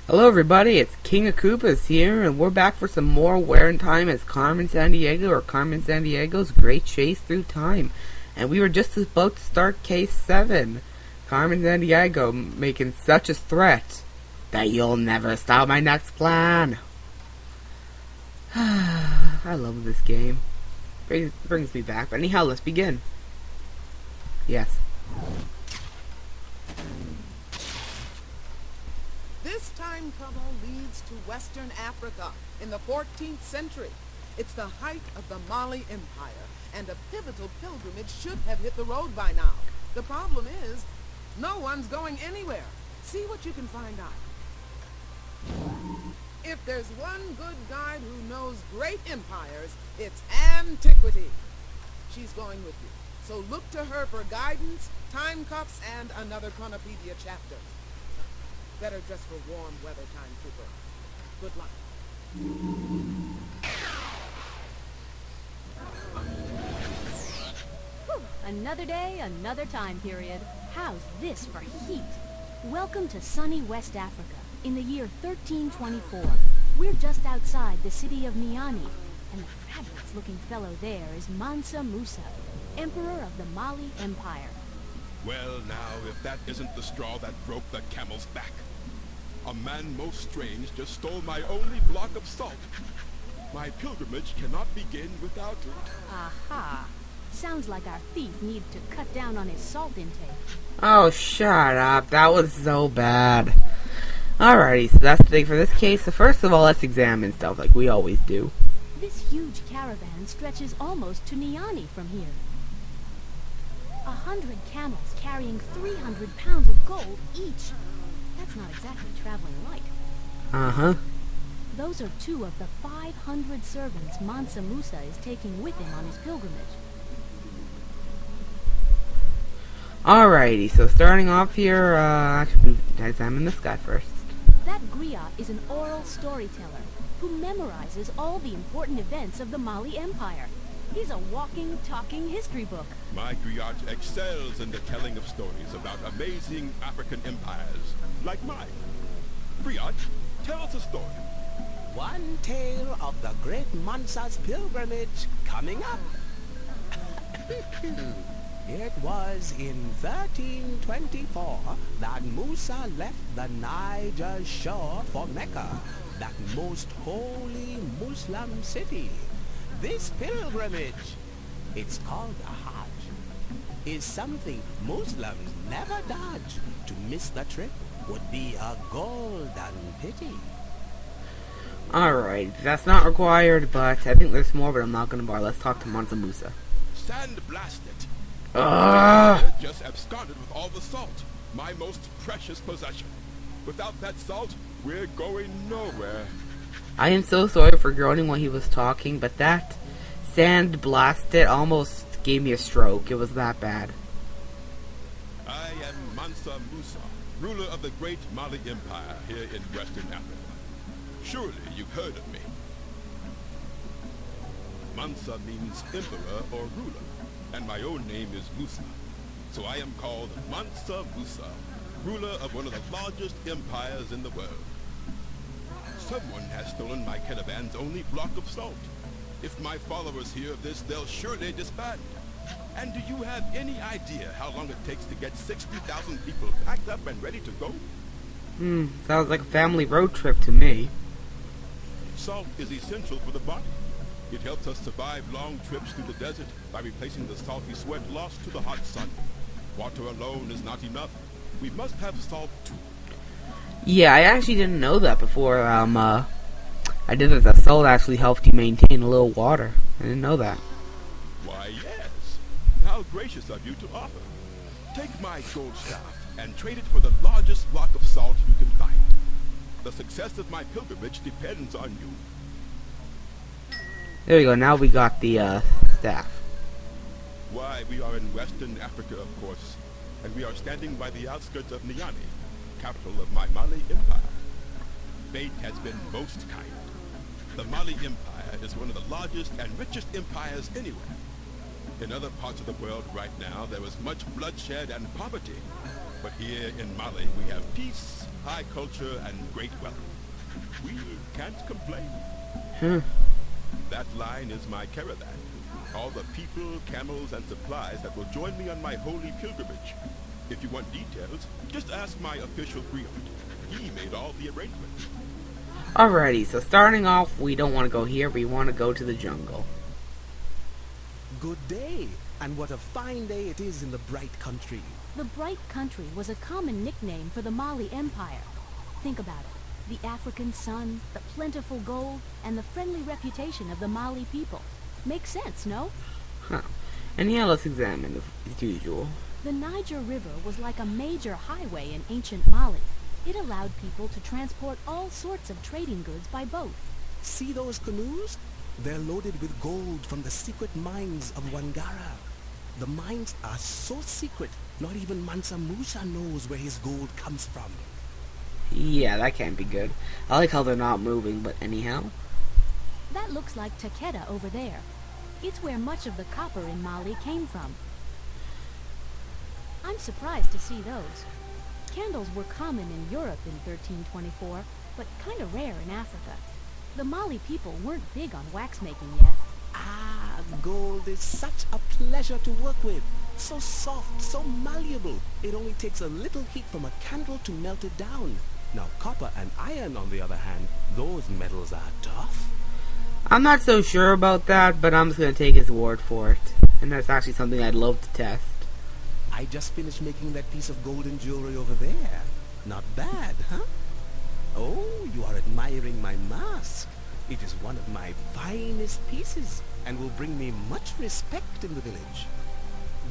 Hello everybody, it's King of Koopas here, and we're back for some more Wear in Time as Carmen Sandiego, or Carmen Sandiego's Great Chase Through Time. And we were just about to start Case 7. Carmen Sandiego making such a threat that you'll never stop my next plan. I love this game. Brings me back. But anyhow, let's begin. Yes. This time tunnel leads to Western Africa in the 14th century. It's the height of the Mali Empire, and a pivotal pilgrimage should have hit the road by now. The problem is, no one's going anywhere. See what you can find out. If there's one good guide who knows great empires, it's antiquity. She's going with you, so look to her for guidance, time cuffs, and another Chronopedia chapter. Better dress for warm weather time, Trooper. Good luck. Whew. Another day, another time period. How's this for heat? Welcome to sunny West Africa in the year 1324. We're just outside the city of Niani, and the fabulous-looking fellow there is Mansa Musa, Emperor of the Mali Empire. Well, now, if that isn't the straw that broke the camel's back. A man most strange just stole my only block of salt. My pilgrimage cannot begin without it. Aha. Sounds like our thief needs to cut down on his salt intake. Oh, shut up. That was so bad. Alrighty, so that's the thing for this case. So first of all, let's examine stuff like we always do. This huge caravan stretches almost to Niani from here. 100 camels carrying 300 pounds of gold each. That's not exactly traveling light. Uh-huh. Those are 2 of the 500 servants Mansa Musa is taking with him on his pilgrimage. Alrighty, so starting off here, actually, examine this guy first. That griot is an oral storyteller who memorizes all the important events of the Mali Empire. He's a walking, talking history book. My griot excels in the telling of stories about amazing African empires, like mine. Griot, tell us a story. One tale of the great Mansa's pilgrimage coming up. It was in 1324 that Musa left the Niger shore for Mecca, that most holy Muslim city. This pilgrimage, it's called a Hajj, is something Muslims never dodge. To miss the trip would be a golden pity. Alright, that's not required, but I think there's more, but I'm not gonna bother. Let's talk to Mansa Musa. Sand blast it. Just absconded with all the salt, my most precious possession. Without that salt, we're going nowhere. I am so sorry for groaning while he was talking, but that sand blasted almost gave me a stroke. It was that bad. I am Mansa Musa, ruler of the great Mali Empire here in Western Africa. Surely you've heard of me. Mansa means emperor or ruler, and my own name is Musa. So I am called Mansa Musa, ruler of one of the largest empires in the world. Someone has stolen my caravan's only block of salt. If my followers hear of this, they'll surely disband. And do you have any idea how long it takes to get 60,000 people packed up and ready to go? Sounds like a family road trip to me. Salt is essential for the body. It helps us survive long trips through the desert by replacing the salty sweat lost to the hot sun. Water alone is not enough. We must have salt too. Yeah, I actually didn't know that before, I did that salt actually helped you maintain a little water. I didn't know that. Why, yes. How gracious of you to offer. Take my gold staff and trade it for the largest block of salt you can find. The success of my pilgrimage depends on you. There we go, now we got the, staff. Why, we are in Western Africa, of course, and we are standing by the outskirts of Niani, capital of my Mali Empire. Fate has been most kind. The Mali Empire is one of the largest and richest empires anywhere. In other parts of the world right now, there is much bloodshed and poverty. But here in Mali, we have peace, high culture, and great wealth. We can't complain. That line is my caravan. All the people, camels, and supplies that will join me on my holy pilgrimage. If you want details, just ask my official griot. He made all the arrangements. Alrighty, so starting off, we don't want to go here, we want to go to the jungle. Good day, and what a fine day it is in the bright country. The Bright Country was a common nickname for the Mali Empire. Think about it. The African sun, the plentiful gold, and the friendly reputation of the Mali people. Makes sense, no? Huh. And yeah, let's examine as usual. The Niger River was like a major highway in ancient Mali. It allowed people to transport all sorts of trading goods by boat. See those canoes? They're loaded with gold from the secret mines of Wangara. The mines are so secret, not even Mansa Musa knows where his gold comes from. Yeah, that can't be good. I like how they're not moving, but anyhow. That looks like Takeda over there. It's where much of the copper in Mali came from. I'm surprised to see those. Candles were common in Europe in 1324, but kind of rare in Africa. The Mali people weren't big on wax making yet. Ah, gold is such a pleasure to work with. So soft, so malleable. It only takes a little heat from a candle to melt it down. Now copper and iron, on the other hand, those metals are tough. I'm not so sure about that, but I'm just going to take his word for it. And that's actually something I'd love to test. I just finished making that piece of golden jewelry over there. Not bad, huh? Oh, you are admiring my mask. It is one of my finest pieces and will bring me much respect in the village.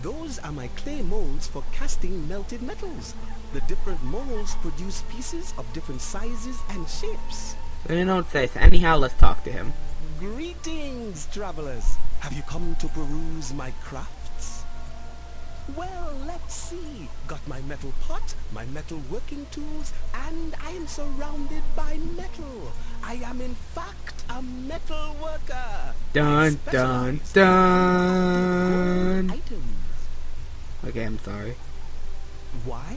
Those are my clay molds for casting melted metals. The different molds produce pieces of different sizes and shapes. So you don't say so. Anyhow, let's talk to him. Greetings, travelers. Have you come to peruse my crafts? Well, let's see. Got my metal pot, my metal working tools, and I am surrounded by metal. I am in fact a metal worker. Dun dun dun. Items. Okay, I'm sorry. Why?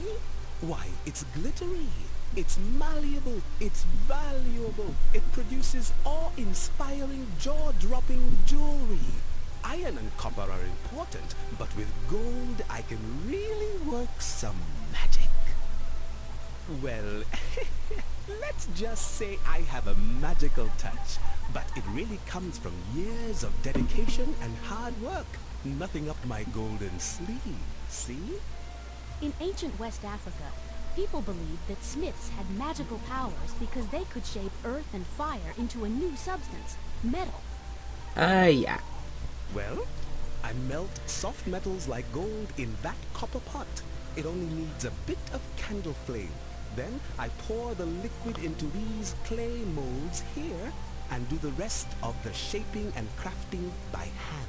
Why, it's glittery. It's malleable. It's valuable. It produces awe-inspiring, jaw-dropping jewelry. Iron and copper are important, but with gold I can really work some magic. Well, let's just say I have a magical touch, but it really comes from years of dedication and hard work. Nothing up my golden sleeve, see? In ancient West Africa, people believed that smiths had magical powers because they could shape earth and fire into a new substance, metal. Yeah. Well, I melt soft metals like gold in that copper pot. It only needs a bit of candle flame. Then I pour the liquid into these clay molds here and do the rest of the shaping and crafting by hand.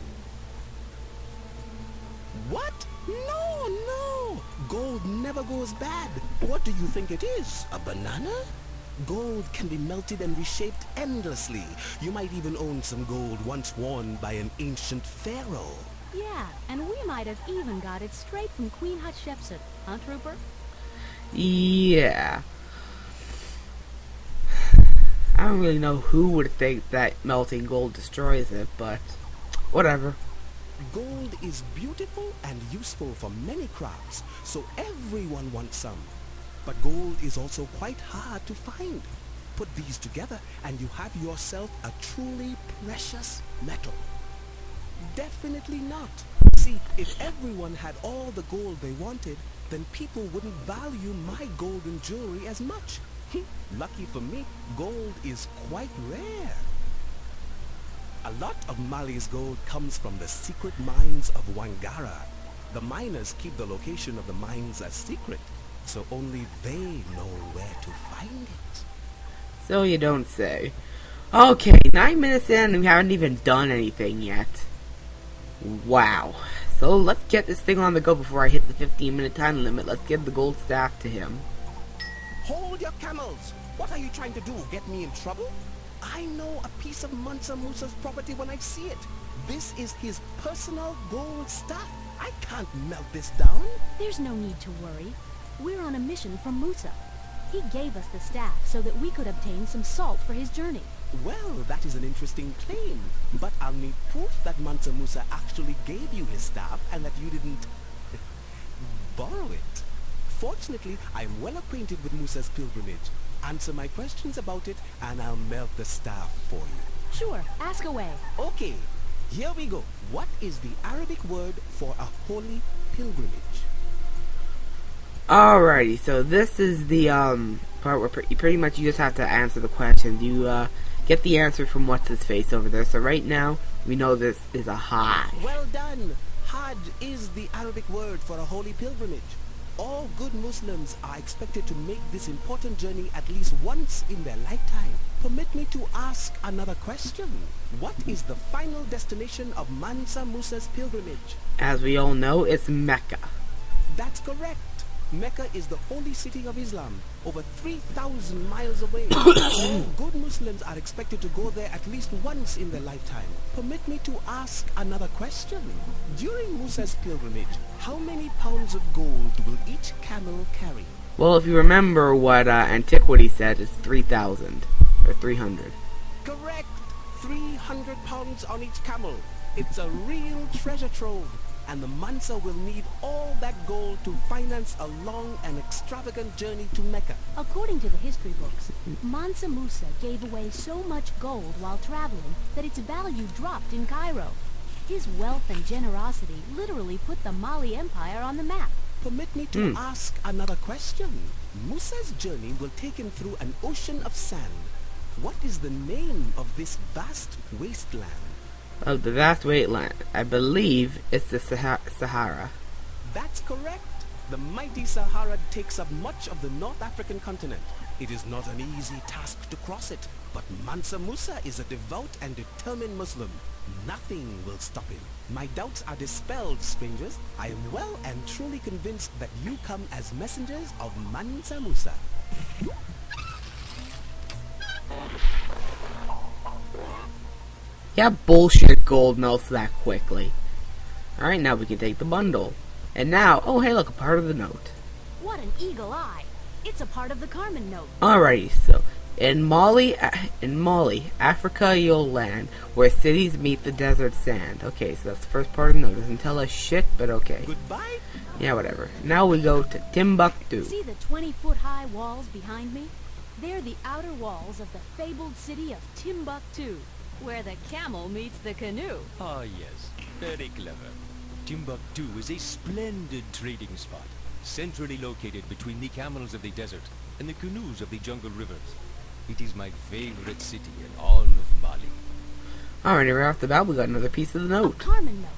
What? No, no! Gold never goes bad. What do you think it is? A banana? Gold can be melted and reshaped endlessly. You might even own some gold once worn by an ancient pharaoh. Yeah, and we might have even got it straight from Queen Hatshepsut, huh, Trooper? Yeah. I don't really know who would think that melting gold destroys it, but whatever. Gold is beautiful and useful for many crafts, so everyone wants some. But gold is also quite hard to find. Put these together and you have yourself a truly precious metal. Definitely not. See, if everyone had all the gold they wanted, then people wouldn't value my golden jewelry as much. Lucky for me, gold is quite rare. A lot of Mali's gold comes from the secret mines of Wangara. The miners keep the location of the mines a secret, so only they know where to find it. So you don't say. Okay, 9 minutes in and we haven't even done anything yet. Wow. So let's get this thing on the go before I hit the 15-minute time limit. Let's give the gold staff to him. Hold your camels! What are you trying to do? Get me in trouble? I know a piece of Mansa Musa's property when I see it. This is his personal gold staff. I can't melt this down. There's no need to worry. We're on a mission from Musa. He gave us the staff so that we could obtain some salt for his journey. Well, that is an interesting claim, but I'll need proof that Mansa Musa actually gave you his staff and that you didn't borrow it. Fortunately, I am well acquainted with Musa's pilgrimage. Answer my questions about it and I'll melt the staff for you. Sure, ask away. Okay, here we go. What is the Arabic word for a holy pilgrimage? Alrighty, so this is the part where pretty much you just have to answer the questions. You get the answer from what's his face over there. So right now we know this is a Hajj. Well done. Hajj is the Arabic word for a holy pilgrimage. All good Muslims are expected to make this important journey at least once in their lifetime. Permit me to ask another question. What is the final destination of Mansa Musa's pilgrimage? As we all know, it's Mecca. That's correct. Mecca is the holy city of Islam, over 3,000 miles away. All good Muslims are expected to go there at least once in their lifetime. Permit me to ask another question. During Musa's pilgrimage, how many pounds of gold will each camel carry? Well, if you remember what Antiquity said, it's 3,000 or 300. Correct. 300 pounds on each camel. It's a real treasure trove. And the Mansa will need all that gold to finance a long and extravagant journey to Mecca. According to the history books, Mansa Musa gave away so much gold while traveling that its value dropped in Cairo. His wealth and generosity literally put the Mali Empire on the map. Permit me to ask another question. Musa's journey will take him through an ocean of sand. What is the name of this vast wasteland? Of the vast wasteland, I believe it's the Sahara. That's correct. The mighty Sahara takes up much of the North African continent. It is not an easy task to cross it, but Mansa Musa is a devout and determined Muslim. Nothing will stop him. My doubts are dispelled, strangers. I am well and truly convinced that you come as messengers of Mansa Musa. Yeah, bullshit gold melts that quickly. Alright, now we can take the bundle. And now, oh hey look, a part of the note. What an eagle eye! It's a part of the Carmen note. Alrighty, so in Mali, Africa you'll land, where cities meet the desert sand. Okay, so that's the first part of the note. Doesn't tell us shit, but okay. Goodbye. Yeah, whatever. Now we go to Timbuktu. See the 20-foot-high walls behind me? They're the outer walls of the fabled city of Timbuktu, where the camel meets the canoe. Ah, yes. Very clever. Timbuktu is a splendid trading spot, centrally located between the camels of the desert and the canoes of the jungle rivers. It is my favorite city in all of Mali. Alright, right off the bat, we got another piece of the A note. Carmen note.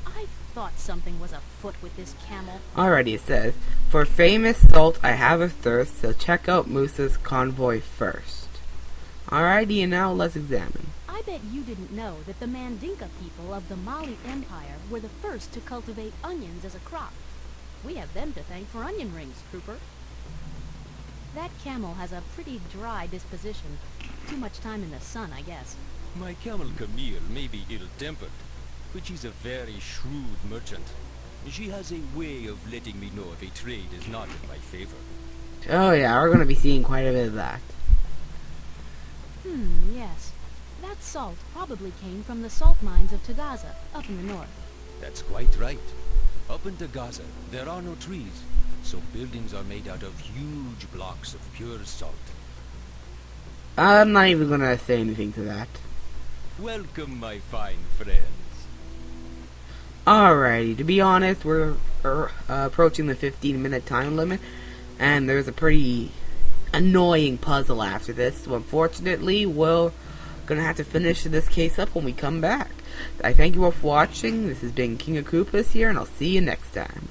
I thought something was afoot with this camel. Alrighty, it says, for famous salt I have a thirst, so check out Musa's convoy first. Alrighty, and now let's examine. I bet you didn't know that the Mandinka people of the Mali Empire were the first to cultivate onions as a crop. We have them to thank for onion rings, Trooper. That camel has a pretty dry disposition. Too much time in the sun, I guess. My camel Camille may be ill-tempered, but she's a very shrewd merchant. She has a way of letting me know if a trade is not in my favor. Oh yeah, we're going to be seeing quite a bit of that. Yes. That salt probably came from the salt mines of Tagaza, up in the north. That's quite right. Up in Gaza, there are no trees, so buildings are made out of huge blocks of pure salt. I'm not even going to say anything to that. Welcome, my fine friends. Alrighty, to be honest, we're approaching the 15-minute time limit, and there's a pretty annoying puzzle after this, so unfortunately, we're gonna have to finish this case up when we come back. I thank you all for watching. This has been King of Koopas here, and I'll see you next time.